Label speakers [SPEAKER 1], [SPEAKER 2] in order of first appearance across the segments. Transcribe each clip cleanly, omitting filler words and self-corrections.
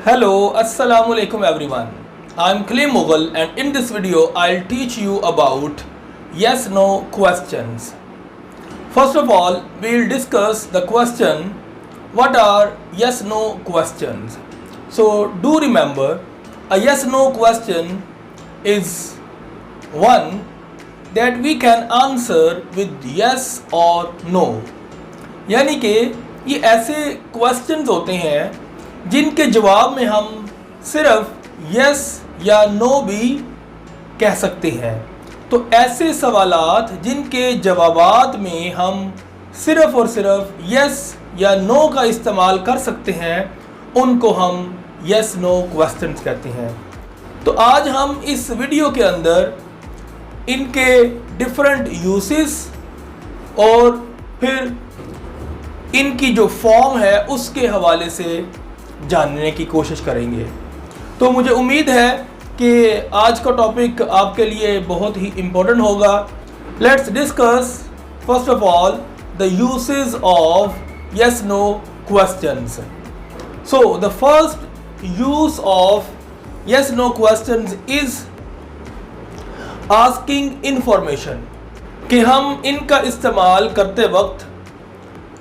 [SPEAKER 1] Hello, Assalamu alaikum everyone. I'm Khalil Mughal and in this video I'll teach you about yes no questions. First of all, we'll discuss the question what are yes no questions. So do remember a yes no question is one that we can answer with yes or no. यानी कि ये ऐसे questions होते हैं जिनके जवाब में हम सिर्फ यस या नो भी कह सकते हैं। तो ऐसे सवालात जिनके जवाबात में हम सिर्फ और सिर्फ यस या नो का इस्तेमाल कर सकते हैं उनको हम यस नो क्वेश्चंस कहते हैं। तो आज हम इस वीडियो के अंदर इनके डिफरेंट यूसेस और फिर इनकी जो फॉर्म है उसके हवाले से जानने की कोशिश करेंगे। तो मुझे उम्मीद है कि आज का टॉपिक आपके लिए बहुत ही इम्पोर्टेंट होगा। Let's discuss first of all the uses of yes no questions. So the first use of yes no questions is asking information, कि हम इनका इस्तेमाल करते वक्त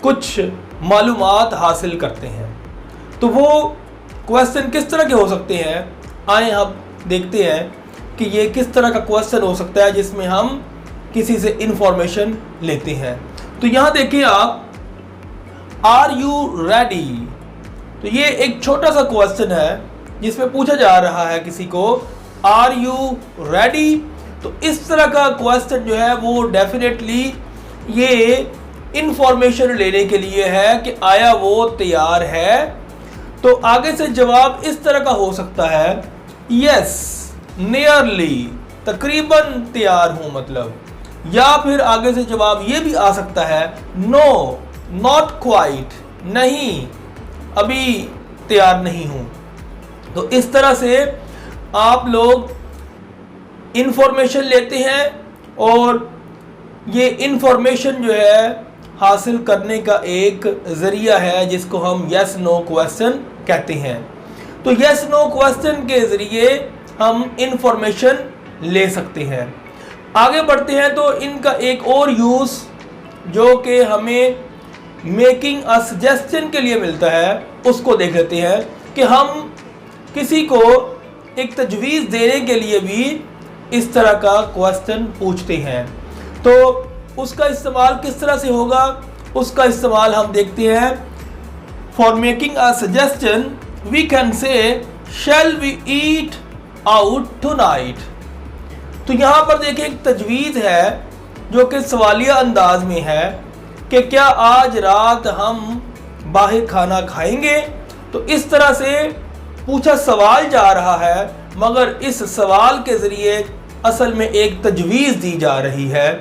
[SPEAKER 1] कुछ मालूमात हासिल करते हैं। तो वो क्वेश्चन किस तरह के हो सकते हैं, आए हम देखते हैं कि ये किस तरह का क्वेश्चन हो सकता है जिसमें हम किसी से इंफॉर्मेशन लेते हैं। तो यहाँ देखिए आप, आर यू रेडी। तो ये एक छोटा सा क्वेश्चन है जिसमें पूछा जा रहा है किसी को आर यू रेडी। तो इस तरह का क्वेश्चन जो है वो डेफिनेटली ये इंफॉर्मेशन लेने के लिए है कि आया वो तैयार है। तो आगे से जवाब इस तरह का हो सकता है यस नियरली, तकरीबन तैयार हूं मतलब, या फिर आगे से जवाब ये भी आ सकता है नो नॉट क्वाइट, नहीं अभी तैयार नहीं हूं। तो इस तरह से आप लोग इंफॉर्मेशन लेते हैं और ये इंफॉर्मेशन जो है हासिल करने का एक ज़रिया है जिसको हम यस नो क्वेश्चन कहते हैं। तो यस नो क्वेश्चन के ज़रिए हम इंफॉर्मेशन ले सकते हैं। आगे बढ़ते हैं तो इनका एक और यूज़ जो कि हमें मेकिंग अ सजेशन के लिए मिलता है उसको देख लेते हैं कि हम किसी को एक तजवीज़ देने के लिए भी इस तरह का क्वेश्चन पूछते हैं। तो उसका इस्तेमाल किस तरह से होगा, उसका इस्तेमाल हम देखते हैं। For making a suggestion we can say shall we eat out tonight. तो यहाँ पर देखिए एक तजवीज़ है जो कि सवालिया अंदाज में है कि क्या आज रात हम बाहर खाना खाएंगे। तो इस तरह से पूछा सवाल जा रहा है मगर इस सवाल के ज़रिए असल में एक तजवीज़ दी जा रही है।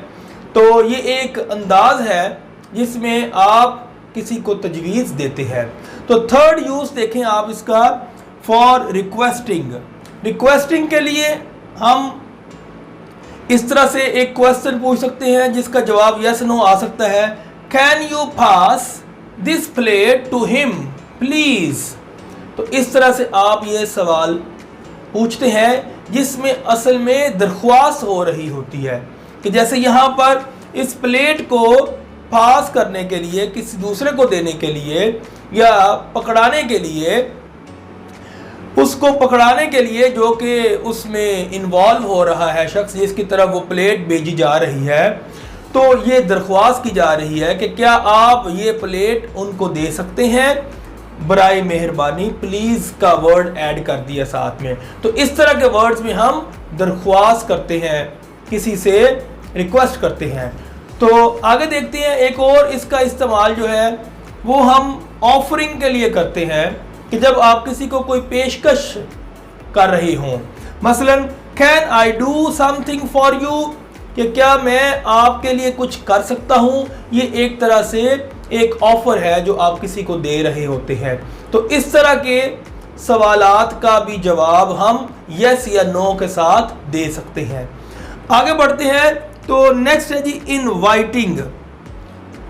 [SPEAKER 1] तो ये एक अंदाज है जिसमें आप किसी को तजवीज़ देते हैं। तो थर्ड यूज़ देखें आप इसका, फॉर रिक्वेस्टिंग। रिक्वेस्टिंग के लिए हम इस तरह से एक क्वेश्चन पूछ सकते हैं जिसका जवाब यस नो आ सकता है। Can you pass this plate to him please. तो इस तरह से आप ये सवाल पूछते हैं जिसमें असल में दरख्वास्त हो रही होती है कि जैसे यहाँ पर इस प्लेट को पास करने के लिए, किसी दूसरे को देने के लिए या पकड़ाने के लिए, उसको पकड़ाने के लिए जो कि उसमें इन्वॉल्व हो रहा है शख्स जिसकी तरफ वो प्लेट भेजी जा रही है। तो ये दरख्वास्त की जा रही है कि क्या आप ये प्लेट उनको दे सकते हैं, बराए मेहरबानी प्लीज़ का वर्ड ऐड कर दिया साथ में। तो इस तरह के वर्ड्स में हम दरख्वास्त करते हैं, किसी से रिक्वेस्ट करते हैं। तो आगे देखते हैं एक और इसका इस्तेमाल जो है वो हम ऑफरिंग के लिए करते हैं कि जब आप किसी को कोई पेशकश कर रही हों, मसलन can I do something for you, कि क्या मैं आपके लिए कुछ कर सकता हूँ। ये एक तरह से एक ऑफ़र है जो आप किसी को दे रहे होते हैं। तो इस तरह के सवालात का भी जवाब हम यस या नो के साथ दे सकते हैं। आगे बढ़ते हैं तो नेक्स्ट है जी inviting.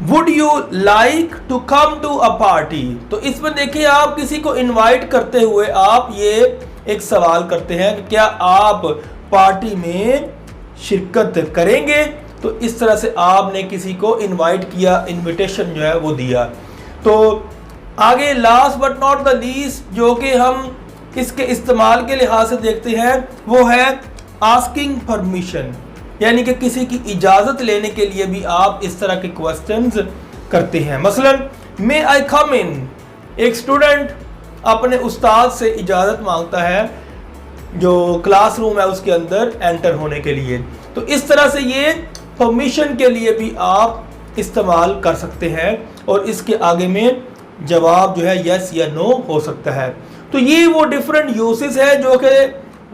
[SPEAKER 1] Would you like to come to a party. तो इसमें देखिए आप किसी को इनवाइट करते हुए आप ये एक सवाल करते हैं कि क्या आप पार्टी में शिरकत करेंगे। तो इस तरह से आपने किसी को इनवाइट किया, इनविटेशन जो है वो दिया। तो आगे last but not the least जो कि हम इसके इस्तेमाल के लिहाज से देखते हैं वो है आस्किंग परमिशन, यानी कि किसी की इजाज़त लेने के लिए भी आप इस तरह के क्वेश्चंस करते हैं। मसलन मे आई कम इन, एक स्टूडेंट अपने उस्ताद से इजाज़त मांगता है जो क्लासरूम है उसके अंदर एंटर होने के लिए। तो इस तरह से ये परमिशन के लिए भी आप इस्तेमाल कर सकते हैं और इसके आगे में जवाब जो है यस या नो हो सकता है। तो ये वो डिफरेंट यूसेस है जो कि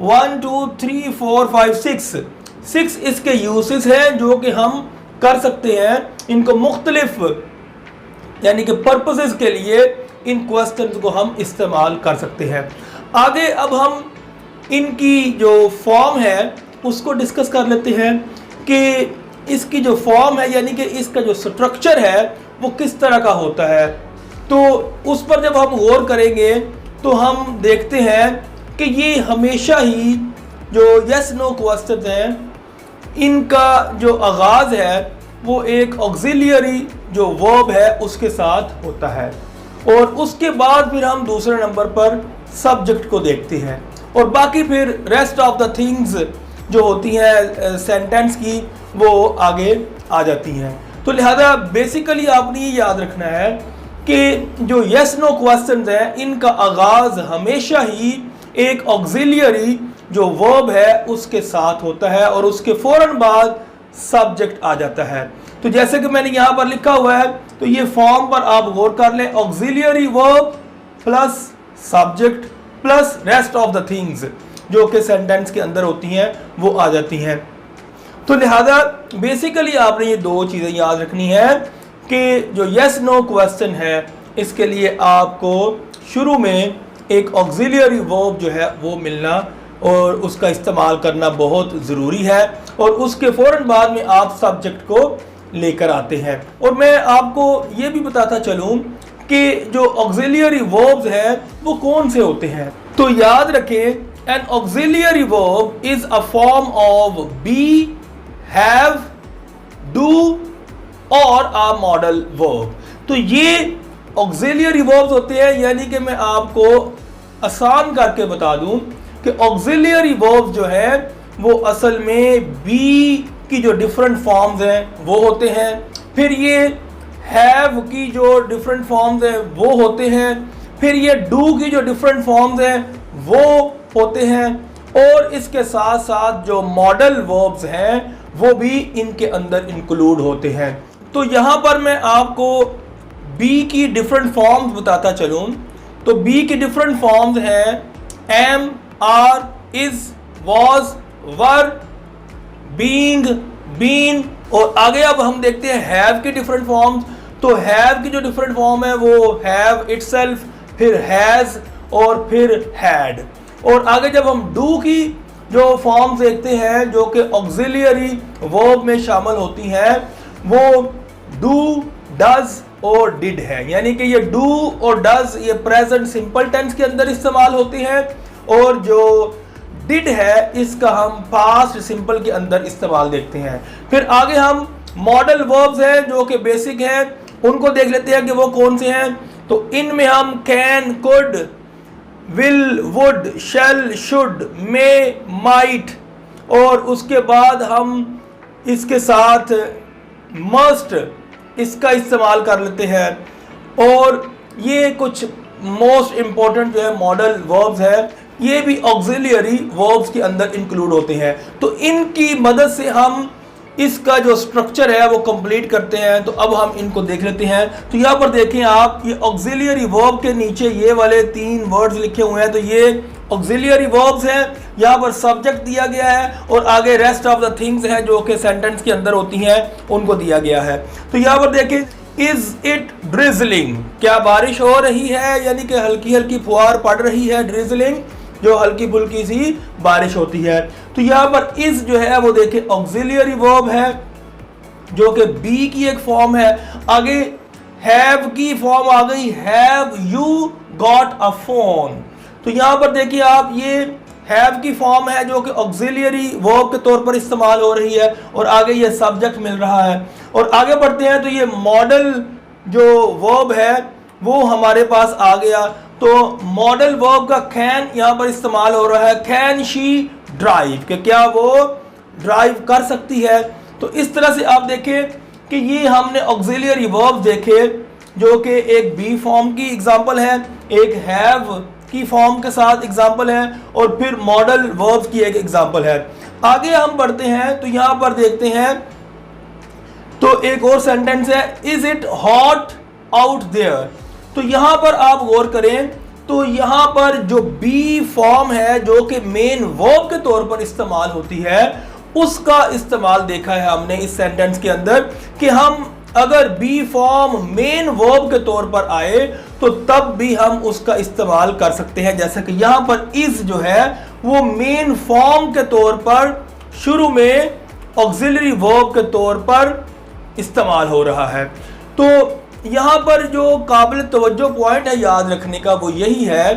[SPEAKER 1] 1 2 3 4 5 6 इसके यूसेस हैं जो कि हम कर सकते हैं। इनको मुख्तलिफ यानी कि पर्पसेस के लिए इन क्वेश्चंस को हम इस्तेमाल कर सकते हैं। आगे अब हम इनकी जो फॉर्म है उसको डिस्कस कर लेते हैं कि इसकी जो फॉर्म है यानी कि इसका जो स्ट्रक्चर है वो किस तरह का होता है। तो उस पर जब हम गौर करेंगे तो हम देखते हैं कि ये हमेशा ही जो यस नो क्वेश्चन हैं इनका जो आगाज़ है वो एक ऑक्सिलियरी जो वर्ब है उसके साथ होता है और उसके बाद फिर हम दूसरे नंबर पर सब्जेक्ट को देखते हैं और बाकी फिर रेस्ट ऑफ द थिंग्स जो होती हैं सेंटेंस की वो आगे आ जाती हैं। तो लिहाजा बेसिकली आपने ये याद रखना है कि जो यस नो क्वेश्चंस हैं इनका आगाज़ हमेशा ही एक ऑक्सिलियरी जो वर्ब है उसके साथ होता है और उसके फ़ौरन बाद सब्जेक्ट आ जाता है। तो जैसे कि मैंने यहाँ पर लिखा हुआ है तो ये फॉर्म पर आप गौर कर लें, auxiliary verb plus subject plus rest of the things जो कि सेंटेंस के अंदर होती हैं वो आ जाती हैं। तो लिहाजा बेसिकली आपने ये दो चीज़ें याद रखनी है कि जो यस नो क्वेश्चन है इसके लिए आपको शुरू में एक ऑक्सिलियरी वर्ब जो है वो मिलना और उसका इस्तेमाल करना बहुत ज़रूरी है और उसके फ़ौरन बाद में आप सब्जेक्ट को लेकर आते हैं। और मैं आपको ये भी बताता चलूँ कि जो ऑक्सिलियरी वर्ब्स हैं वो कौन से होते हैं। तो याद रखें an auxiliary verb is a form of be, have, do और अ मॉडल वर्ब। तो ये ऑक्सिलियरी वर्ब्स होते हैं, यानी कि मैं आपको आसान करके बता दूं कि ऑक्सिलियरी वर्ब्स जो है वो असल में बी की जो डिफरेंट फॉर्म्स हैं वो होते हैं, फिर ये हैव की जो डिफरेंट फॉर्म्स हैं वो होते हैं, फिर ये डू की जो डिफरेंट फॉर्म्स हैं वो होते हैं और इसके साथ साथ जो मॉडल वर्ब्स हैं वो भी इनके अंदर इंक्लूड होते हैं। तो यहाँ पर मैं आपको बी की डिफरेंट फॉर्म्स बताता चलूँ। तो बी की डिफरेंट फॉर्म्स हैं am, are, is, was, were, being, been और आगे अब हम देखते हैं हैव की डिफरेंट फॉर्म्स। तो हैव की जो डिफरेंट फॉर्म है वो हैव इटसेल्फ, फिर हैज और फिर हैड। और आगे जब हम डू की जो फॉर्म्स देखते हैं जो कि ऑक्सिलियरी वर्ब में शामिल होती हैं वो डू, डज और डिड है, यानी कि ये डू और डज ये प्रेजेंट सिंपल टेंस के अंदर इस्तेमाल होते हैं और जो डिड है इसका हम पास्ट सिंपल के अंदर इस्तेमाल देखते हैं। फिर आगे हम मॉडल वर्ब्स हैं जो कि बेसिक हैं उनको देख लेते हैं कि वो कौन से हैं। तो इनमें हम can, could, will, would, shall, should, may, might और उसके बाद हम इसके साथ मस्ट इसका इस्तेमाल कर लेते हैं और ये कुछ मोस्ट इम्पॉर्टेंट जो है मॉडल वर्ब्स है ये भी ऑक्सिलियरी वर्ब्स के अंदर इंक्लूड होते हैं। तो इनकी मदद से हम इसका जो स्ट्रक्चर है वो कंप्लीट करते हैं। तो अब हम इनको देख लेते हैं। तो यहाँ पर देखें आप ये ऑक्सिलियरी वर्ब के नीचे ये वाले 3 वर्ड्स लिखे हुए हैं तो ये ऑक्सिलियरी वर्ब्स हैं। यहाँ पर सब्जेक्ट दिया गया है और आगे रेस्ट ऑफ द थिंग्स हैं जो कि सेंटेंस के अंदर होती हैं उनको दिया गया है। तो यहाँ पर देखें इज इट ड्रिजलिंग, क्या बारिश हो रही है, यानी कि हल्की हल्की फुहार पड़ रही है, ड्रिजलिंग जो हल्की फुल्की सी बारिश होती है। तो यहाँ पर इज जो है वो देखें ऑक्सिलियरी वर्ब है जो कि बी की एक फॉर्म है। आगे हैव की फॉर्म आ गई, have you got a phone. तो यहां पर देखिए आप, ये हैव की फॉर्म है जो कि ऑक्सिलियरी वर्ब के तौर पर इस्तेमाल हो रही है, और आगे ये सब्जेक्ट मिल रहा है। और आगे बढ़ते हैं तो ये मॉडल जो वर्ब है वो हमारे पास आ गया। तो मॉडल वर्ब का कैन यहां पर इस्तेमाल हो रहा है, कैन शी ड्राइव, कि क्या वो ड्राइव कर सकती है। तो इस तरह से आप देखें कि ये हमने ऑक्सिलियरी वर्ब देखे जो कि एक बी फॉर्म की एग्जांपल है, एक हैव की फॉर्म के साथ एग्जांपल है, और फिर मॉडल वर्ब्स की एक एग्जांपल है। आगे हम बढ़ते हैं तो यहां पर देखते हैं, तो एक और सेंटेंस है, is it hot out there. तो यहां पर आप गौर करें तो यहां पर जो बी फॉर्म है जो कि मेन वर्ब के तौर पर इस्तेमाल होती है, उसका इस्तेमाल देखा है हमने इस सेंटेंस के अंदर, कि हम अगर बी फॉर्म मेन वर्ब के तौर पर आए तो तब भी हम उसका इस्तेमाल कर सकते हैं। जैसे कि यहां पर इज जो है वो मेन फॉर्म के तौर पर शुरू में ऑक्सिलरी वर्ब के तौर पर इस्तेमाल हो रहा है। तो यहां पर जो काबिल तवज्जो पॉइंट है याद रखने का वो यही है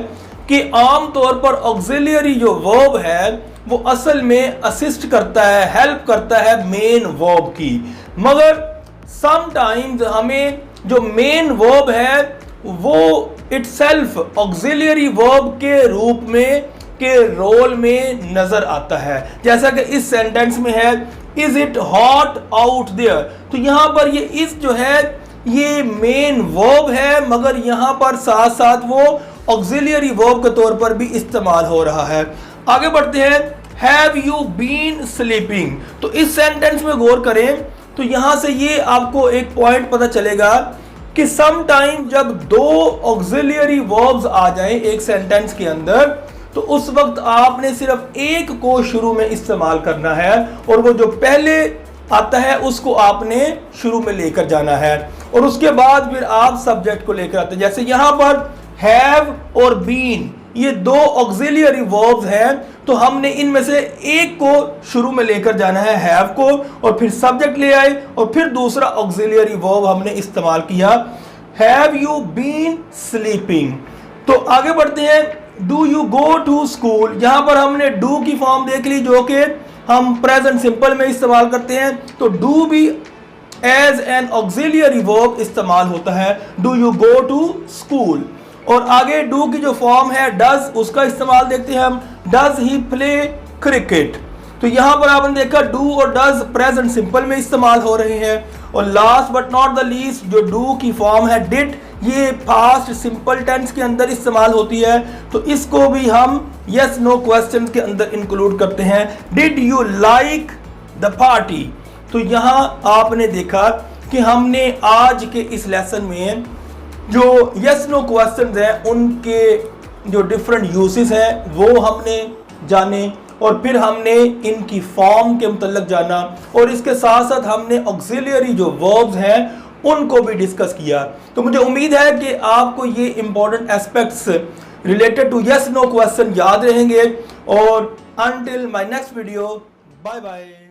[SPEAKER 1] कि आम तौर पर ऑक्सिलियरी जो वर्ब है वो असल में असिस्ट करता है, हेल्प करता है मेन वर्ब की, मगर समटाइम्स हमें जो मेन वर्ब है वो इटसेल्फ ऑक्सिलियरी वर्ब के रूप में, के रोल में नजर आता है। जैसा कि इस सेंटेंस में है, is it hot out there. तो यहां पर ये इज जो है ये मेन वर्ब है, मगर यहां पर साथ साथ वो ऑक्सिलियरी वर्ब के तौर पर भी इस्तेमाल हो रहा है। आगे बढ़ते हैं, हैव यू बीन स्लीपिंग। तो इस सेंटेंस में गौर करें तो यहां से ये आपको एक पॉइंट पता चलेगा कि सम टाइम जब दो ऑक्सिलियरी वर्ब्स आ जाएं एक सेंटेंस के अंदर, तो उस वक्त आपने सिर्फ एक को शुरू में इस्तेमाल करना है, और वो जो पहले आता है उसको आपने शुरू में लेकर जाना है, और उसके बाद फिर आप सब्जेक्ट को लेकर आते हैं। जैसे यहां पर हैव और बीन ये दो ऑक्सिलियरी वर्ब्स हैं, तो हमने इनमें से एक को शुरू में लेकर जाना है, हैव को, और फिर सब्जेक्ट ले आए, और फिर दूसरा ऑक्सिलियरी वर्ब हमने इस्तेमाल किया, हैव यू बीन स्लीपिंग। तो आगे बढ़ते हैं, do you go to school. यहां पर हमने डू की फॉर्म देख ली जो कि हम प्रेजेंट सिंपल में इस्तेमाल करते हैं, तो डू भी एज एन ऑक्सिलियरी वर्ब इस्तेमाल होता है, do you go to school. और आगे डू की जो फॉर्म है डज, उसका इस्तेमाल देखते हैं हम, डज ही प्ले क्रिकेट। तो यहां पर आपने देखा डू और डज प्रेजेंट सिंपल में इस्तेमाल हो रहे हैं। और last but not the least जो डू की फॉर्म है डिड, ये पास्ट सिंपल टेंस के अंदर इस्तेमाल होती है, तो इसको भी हम यस नो क्वेश्चन के अंदर इंक्लूड करते हैं। Did you like the party. तो यहां आपने देखा कि हमने आज के इस लेसन में जो यस नो क्वेश्चंस हैं उनके जो डिफरेंट यूसेस हैं वो हमने जाने, और फिर हमने इनकी फॉर्म के मुतल्लिक जाना, और इसके साथ साथ हमने ऑक्सिलियरी जो वर्ब्स हैं उनको भी डिस्कस किया। तो मुझे उम्मीद है कि आपको ये important aspects related to yes no question याद रहेंगे। और until my next video, bye bye.